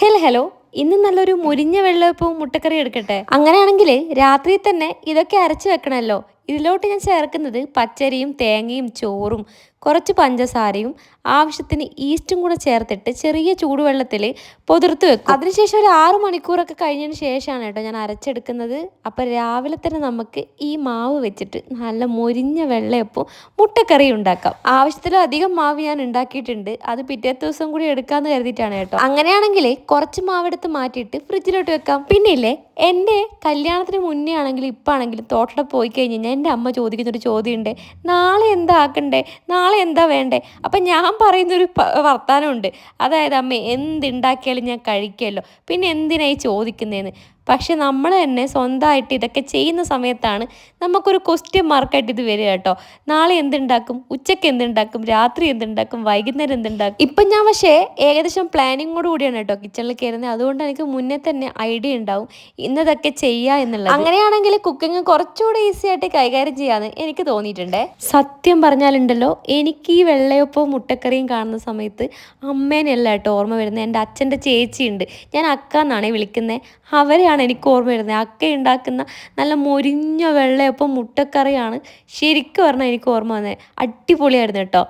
Hello ഇന്ന് നല്ലൊരു മുരിഞ്ഞ വെള്ളയപ്പവും മുട്ടക്കറി എടുക്കട്ടെ. അങ്ങനെയാണെങ്കിൽ രാത്രി തന്നെ ഇതൊക്കെ അരച്ച് വെക്കണമല്ലോ. ഇതിലോട്ട് ഞാൻ ചേർക്കുന്നത് പച്ചരിയും തേങ്ങയും ചോറും കുറച്ച് പഞ്ചസാരയും ആവശ്യത്തിന് ഈസ്റ്റും കൂടെ ചേർത്തിട്ട് ചെറിയ ചൂടുവെള്ളത്തിൽ പൊതിർത്ത് വെക്കും. അതിനുശേഷം ഒരു 6 മണിക്കൂറൊക്കെ കഴിഞ്ഞതിന് ശേഷമാണ് കേട്ടോ ഞാൻ അരച്ചെടുക്കുന്നത്. അപ്പോൾ രാവിലെ തന്നെ നമുക്ക് ഈ മാവ് വെച്ചിട്ട് നല്ല മൊരിഞ്ഞ വെള്ളയപ്പവും മുട്ടക്കറി ഉണ്ടാക്കാം. ആവശ്യത്തിലധികം മാവ് ഞാൻ ഉണ്ടാക്കിയിട്ടുണ്ട്. അത് പിറ്റേ ദിവസം കൂടി എടുക്കാമെന്ന് കരുതിയിട്ടാണ് കേട്ടോ. അങ്ങനെയാണെങ്കിൽ കുറച്ച് മാവെടുത്ത് മാറ്റിയിട്ട് ഫ്രിഡ്ജിലോട്ട് വെക്കാം. പിന്നില്ലേ, എൻ്റെ കല്യാണത്തിന് മുന്നേ ആണെങ്കിലും ഇപ്പം ആണെങ്കിലും തോട്ടം പോയി കഴിഞ്ഞ് കഴിഞ്ഞാൽ എൻ്റെ അമ്മ ചോദിക്കുന്നൊരു ചോദ്യമുണ്ട്, നാളെ എന്താ ആക്കണ്ടേ, നാളെ എന്താ വേണ്ടേ. അപ്പം ഞാൻ പറയുന്നൊരു വർത്താനമുണ്ട്, അതായത് അമ്മ എന്തുണ്ടാക്കിയാലും ഞാൻ കഴിക്കുമല്ലോ, പിന്നെ എന്തിനായി ചോദിക്കുന്നതെന്ന്. പക്ഷെ നമ്മൾ തന്നെ സ്വന്തമായിട്ട് ഇതൊക്കെ ചെയ്യുന്ന സമയത്താണ് നമുക്കൊരു ക്വസ്റ്റ്യൻ മാർക്കായിട്ട് ഇത് വരിക കേട്ടോ. നാളെ എന്തുണ്ടാക്കും, ഉച്ചയ്ക്ക് എന്തുണ്ടാക്കും, രാത്രി എന്തുണ്ടാക്കും, വൈകുന്നേരം എന്തുണ്ടാക്കും. ഇപ്പം ഞാൻ പക്ഷേ ഏകദേശം പ്ലാനിങ്ങോട് കൂടിയാണ് കേട്ടോ കിച്ചണിൽ കയറുന്നത്. അതുകൊണ്ട് എനിക്ക് മുന്നേ തന്നെ ഐഡിയ ഉണ്ടാവും ഇന്നതൊക്കെ ചെയ്യുക എന്നുള്ളത്. അങ്ങനെയാണെങ്കിൽ കുക്കിംഗ് കുറച്ചുകൂടെ ഈസി ആയിട്ട് കൈകാര്യം ചെയ്യാമെന്ന് എനിക്ക് തോന്നിയിട്ടുണ്ട്. സത്യം പറഞ്ഞാലുണ്ടല്ലോ, എനിക്ക് ഈ വെള്ളയപ്പവും മുട്ടക്കറിയും കാണുന്ന സമയത്ത് അമ്മേനെയല്ല കേട്ടോ ഓർമ്മ വരുന്നത്, എൻ്റെ അച്ഛൻ്റെ ചേച്ചിയുണ്ട്, ഞാൻ അക്ക എന്നാണേ വിളിക്കുന്നത്, അവരെയാണ് എനിക്ക് ഓർമ്മ വരുന്നത്. അക്ക ഉണ്ടാക്കുന്ന നല്ല മൊരിഞ്ഞ വെള്ളയപ്പം മുട്ടക്കറിയാണ് ശരിക്കും പറഞ്ഞാൽ എനിക്ക് ഓർമ്മ വന്നത്. അടിപൊളിയായിരുന്നു കേട്ടോ.